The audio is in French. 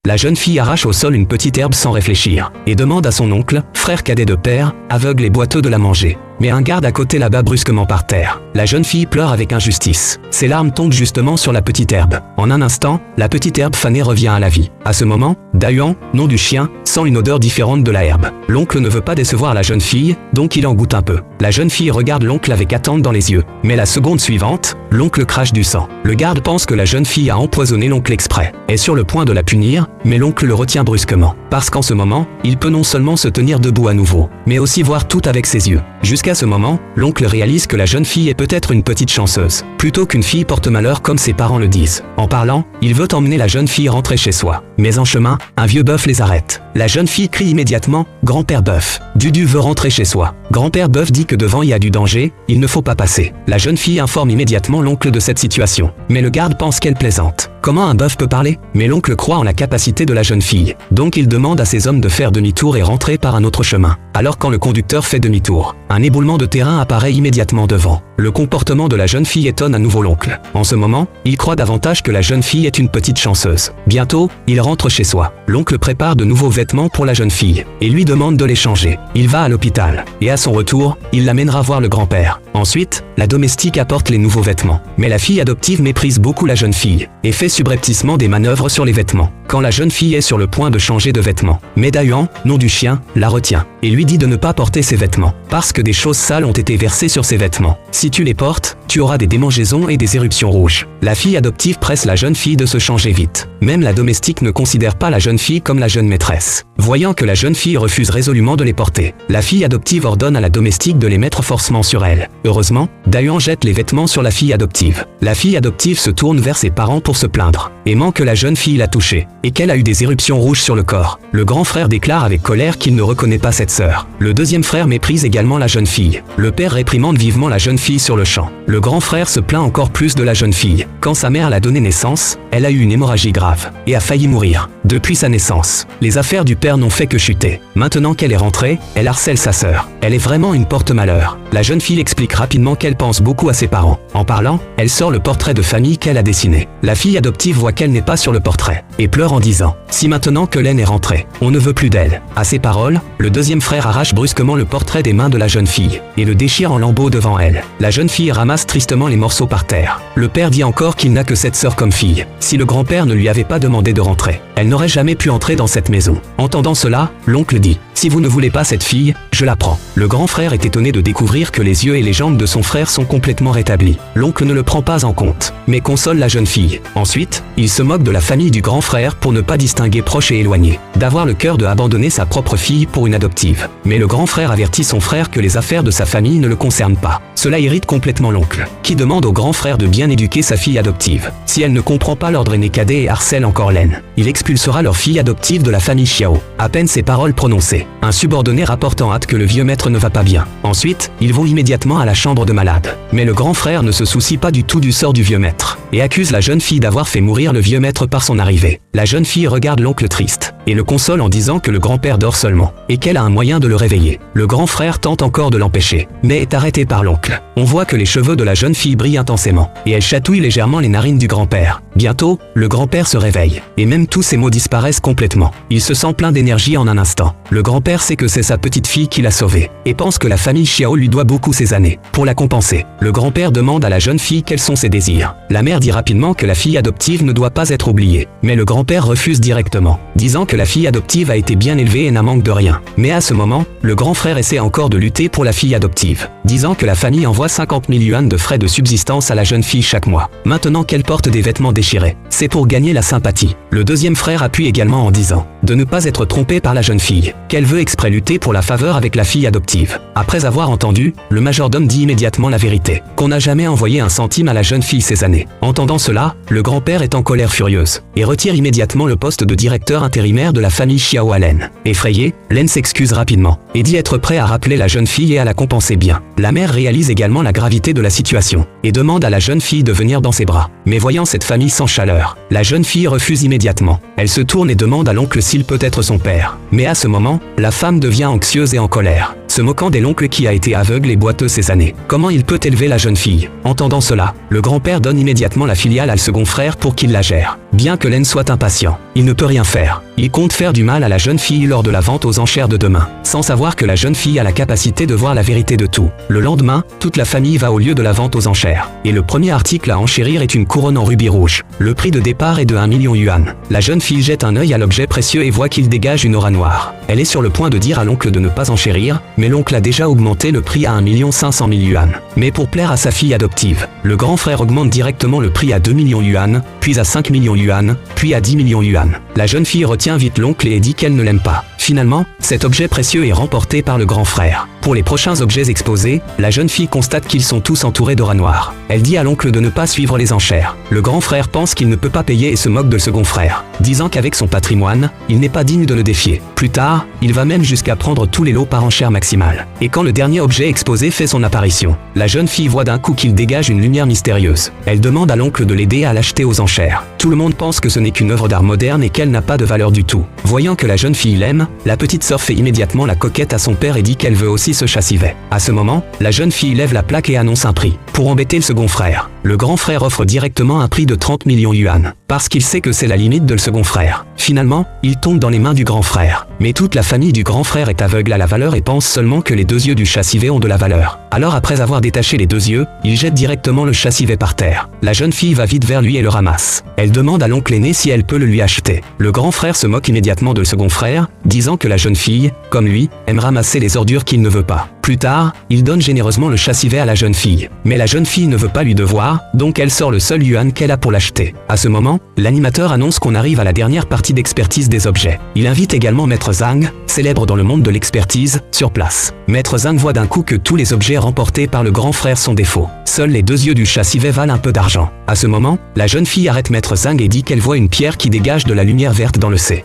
La jeune fille arrache au sol une petite herbe sans réfléchir, et demande à son oncle, frère cadet de père, aveugle et boiteux de la manger. Mais un garde à côté l'abat brusquement par terre. La jeune fille pleure avec injustice. Ses larmes tombent justement sur la petite herbe. En un instant, la petite herbe fanée revient à la vie. À ce moment, Dayuan, nom du chien, sent une odeur différente de la herbe. L'oncle ne veut pas décevoir la jeune fille, donc il en goûte un peu. La jeune fille regarde l'oncle avec attente dans les yeux. Mais la seconde suivante, l'oncle crache du sang. Le garde pense que la jeune fille a empoisonné l'oncle exprès. Est sur le point de la punir, mais l'oncle le retient brusquement. Parce qu'en ce moment, il peut non seulement se tenir debout à nouveau, mais aussi voir tout avec ses yeux. Jusqu'à ce moment, l'oncle réalise que la jeune fille est peut-être une petite chanceuse, plutôt qu'une fille porte-malheur comme ses parents le disent. En parlant, il veut emmener la jeune fille rentrer chez soi. Mais en chemin, un vieux bœuf les arrête. La jeune fille crie immédiatement « Grand-père bœuf ». Dudu veut rentrer chez soi. Grand-père bœuf dit que devant il y a du danger, il ne faut pas passer. La jeune fille informe immédiatement l'oncle de cette situation. Mais le garde pense qu'elle plaisante. Comment un bœuf peut parler? Mais l'oncle croit en la capacité de la jeune fille. Donc il demande à ses hommes de faire demi-tour et rentrer par un autre chemin. Alors quand le conducteur fait demi-tour, un éboulement de terrain apparaît immédiatement devant. Le comportement de la jeune fille étonne à nouveau l'oncle. En ce moment, il croit davantage que la jeune fille est une petite chanceuse. Bientôt, il rentre chez soi. L'oncle prépare de nouveaux vêtements pour la jeune fille et lui demande de les changer. Il va à l'hôpital et à son retour, il l'amènera voir le grand-père. Ensuite, la domestique apporte les nouveaux vêtements. Mais la fille adoptive méprise beaucoup la jeune fille et fait subrepticement des manœuvres sur les vêtements. Quand la jeune fille est sur le point de changer de vêtements, mais Dayuan, nom du chien, la retient et lui dit de ne pas porter ses vêtements parce que des choses sales ont été versées sur ses vêtements. Si tu les portes, tu auras des démangeaisons et des éruptions rouges. La fille adoptive presse la jeune fille de se changer vite. Même la domestique ne considère pas la jeune fille comme la jeune maîtresse. Voyant que la jeune fille refuse résolument de les porter, la fille adoptive ordonne à la domestique de les mettre forcément sur elle. Heureusement, Dayuan jette les vêtements sur la fille adoptive. La fille adoptive se tourne vers ses parents pour se plaindre, aimant que la jeune fille l'a touchée et qu'elle a eu des éruptions rouges sur le corps. Le grand frère déclare avec colère qu'il ne reconnaît pas cette sœur. Le deuxième frère méprise également la jeune fille. Le père réprimande vivement la jeune fille sur le champ. Le grand frère se plaint encore plus de la jeune fille. Quand sa mère l'a donnée naissance, elle a eu une hémorragie grave et a failli mourir. Depuis sa naissance, les affaires du père n'ont fait que chuter. Maintenant qu'elle est rentrée, elle harcèle sa sœur. Elle est vraiment une porte-malheur. La jeune fille explique rapidement qu'elle pense beaucoup à ses parents. En parlant, elle sort le portrait de famille qu'elle a dessiné. La fille adoptive voit qu'elle n'est pas sur le portrait et pleure en disant « Si maintenant que Len est rentrée, on ne veut plus d'elle ». À ces paroles, le deuxième frère arrache brusquement le portrait des mains de la jeune fille et le déchire en lambeaux devant elle. La jeune fille ramasse tristement les morceaux par terre. Le père dit encore qu'il n'a que cette sœur comme fille. Si le grand-père ne lui avait pas demandé de rentrer, elle n'aurait jamais pu entrer dans cette maison. Entendant cela, l'oncle dit « Si vous ne voulez pas cette fille, je la prends ». Le grand frère est étonné de découvrir que les yeux et les jambes de son frère sont complètement rétablis. L'oncle ne le prend pas en compte, mais console la jeune fille. Ensuite, il se moque de la famille du grand frère pour ne pas distinguer proche et éloigné, d'avoir le cœur de abandonner sa propre fille pour une adoptive. Mais le grand frère avertit son frère que les affaires de sa famille ne le concernent pas. Cela irrite complètement l'oncle, qui demande au grand frère de bien éduquer sa fille adoptive. Si elle ne comprend pas l'ordre aîné cadet et harcèle encore Len, il expulsera leur fille adoptive de la famille Xiao. À peine ces paroles prononcées, un subordonné rapporte en hâte que le vieux maître ne va pas bien. Ensuite, ils vont immédiatement à la chambre de malade. Mais le grand frère ne se soucie pas du tout du sort du vieux maître et accuse la jeune fille d'avoir fait mourir le vieux maître par son arrivée. La jeune fille regarde l'oncle triste et le console en disant que le grand-père dort seulement et qu'elle a un moyen de le réveiller. Le grand frère tente encore de l'empêcher, mais est arrêté par l'oncle. On voit que les cheveux de la jeune fille brillent intensément et elle chatouille légèrement les narines du grand-père. Bientôt, le grand-père se réveille et même tous ses mots disparaissent complètement. Il se sent plein d'énergie en un instant. Le grand-père sait que c'est sa petite fille qui l'a sauvée et pense que la famille Xiao lui doit beaucoup ces années. Pour la compenser, le grand-père demande à la jeune fille quels sont ses désirs. La mère dit rapidement que la fille adoptive ne doit pas être oubliée, mais le grand-père refuse directement, disant que la fille adoptive a été bien élevée et n'a manque de rien. Mais à ce moment, le grand frère essaie encore de lutter pour la fille adoptive, disant que la famille envoie 50 000 yuan de frais de subsistance à la jeune fille chaque mois, maintenant qu'elle porte des vêtements déchirés. C'est pour gagner la sympathie. Le deuxième frère appuie également en disant de ne pas être trompé par la jeune fille, qu'elle veut exprès lutter pour la faveur avec la fille adoptive. Après avoir entendu, le majordome dit immédiatement la vérité, qu'on n'a jamais envoyé un centime à la jeune fille ces années. Entendant cela, le grand-père est en colère furieuse et retire immédiatement le poste de directeur intérimaire de la famille Xiao à Len. Effrayé, Len s'excuse rapidement et dit être prêt à rappeler la jeune fille et à la compenser bien. La mère réalise également la gravité de la situation et demande à la jeune fille de venir dans ses bras. Mais voyant cette famille sans chaleur, la jeune fille refuse immédiatement. Elle se tourne et demande à l'oncle s'il peut être son père. Mais à ce moment, la femme devient anxieuse et en colère. se moquant de l'oncle qui a été aveugle et boiteux ces années. Comment il peut élever la jeune fille? Entendant cela, le grand-père donne immédiatement la filiale à le second frère pour qu'il la gère. Bien que Len soit impatient, il ne peut rien faire. Il compte faire du mal à la jeune fille lors de la vente aux enchères de demain, sans savoir que la jeune fille a la capacité de voir la vérité de tout. Le lendemain, toute la famille va au lieu de la vente aux enchères. Et le premier article à enchérir est une couronne en rubis rouge. Le prix de départ est de 1 million yuan. La jeune fille jette un œil à l'objet précieux et voit qu'il dégage une aura noire. Elle est sur le point de dire à l'oncle de ne pas enchérir, mais l'oncle a déjà augmenté le prix à 1 500 000 yuan. Mais pour plaire à sa fille adoptive, le grand frère augmente directement le prix à 2 millions yuan, puis à 5 millions yuan, puis à 10 millions yuan. La jeune fille retient vite l'oncle et dit qu'elle ne l'aime pas. Finalement, cet objet précieux est remporté par le grand frère. Pour les prochains objets exposés, la jeune fille constate qu'ils sont tous entourés d'aura noire. Elle dit à l'oncle de ne pas suivre les enchères. Le grand frère pense qu'il ne peut pas payer et se moque de le second frère, disant qu'avec son patrimoine, il n'est pas digne de le défier. Plus tard, il va même jusqu'à prendre tous les lots par enchère maximale. Et quand le dernier objet exposé fait son apparition, la jeune fille voit d'un coup qu'il dégage une lumière mystérieuse. Elle demande à l'oncle de l'aider à l'acheter aux enchères. Tout le monde pense que ce n'est qu'une œuvre d'art moderne et qu'elle n'a pas de valeur du tout. Voyant que la jeune fille l'aime, la petite sœur fait immédiatement la coquette à son père et dit qu'elle veut aussi ce chassivet. À ce moment, la jeune fille lève la plaque et annonce un prix. Pour embêter le second frère, le grand frère offre directement un prix de 30 millions yuan, parce qu'il sait que c'est la limite de le second frère. Finalement, il tombe dans les mains du grand frère. Mais toute la famille du grand frère est aveugle à la valeur et pense seulement que les deux yeux du chassivet ont de la valeur. Alors après avoir détaché les deux yeux, il jette directement le chassivet par terre. La jeune fille va vite vers lui et le ramasse. Elle demande à l'oncle aîné si elle peut le lui acheter. Le grand frère se moque immédiatement de le second frère, disant que la jeune fille, comme lui, aime ramasser les ordures qu'il ne veut pas. Plus tard, il donne généreusement le chassivet à la jeune fille. Mais la jeune fille ne veut pas lui devoir, donc elle sort le seul yuan qu'elle a pour l'acheter. À ce moment, l'animateur annonce qu'on arrive à la dernière partie d'expertise des objets. Il invite également Maître Zhang, célèbre dans le monde de l'expertise, sur place. Maître Zhang voit d'un coup que tous les objets remportés par le grand frère sont des faux. Seuls les deux yeux du chassivet valent un peu d'argent. À ce moment, la jeune fille arrête Maître Zhang et dit qu'elle voit une pierre qui dégage de la lumière verte dans le C.